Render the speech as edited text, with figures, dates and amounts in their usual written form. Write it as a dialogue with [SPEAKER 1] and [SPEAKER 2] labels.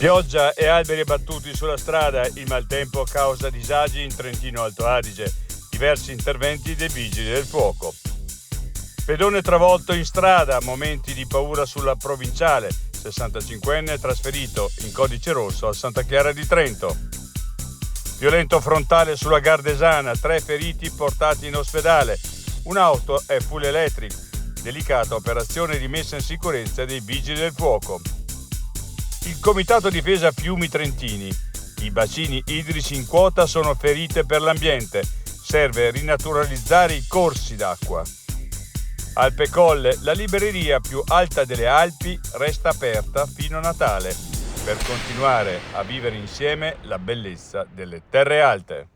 [SPEAKER 1] Pioggia e alberi abbattuti sulla strada, il maltempo causa disagi in Trentino Alto Adige, diversi interventi dei vigili del fuoco. Pedone travolto in strada, momenti di paura sulla provinciale, 65enne trasferito in codice rosso a Santa Chiara di Trento. Violento frontale sulla Gardesana, 3 feriti portati in ospedale, un'auto è full electric, delicata operazione di messa in sicurezza dei vigili del fuoco. Il Comitato Difesa Fiumi Trentini. I bacini idrici in quota sono ferite per l'ambiente. Serve rinaturalizzare i corsi d'acqua. Alpe Colle, la libreria più alta delle Alpi, resta aperta fino a Natale per continuare a vivere insieme la bellezza delle terre alte.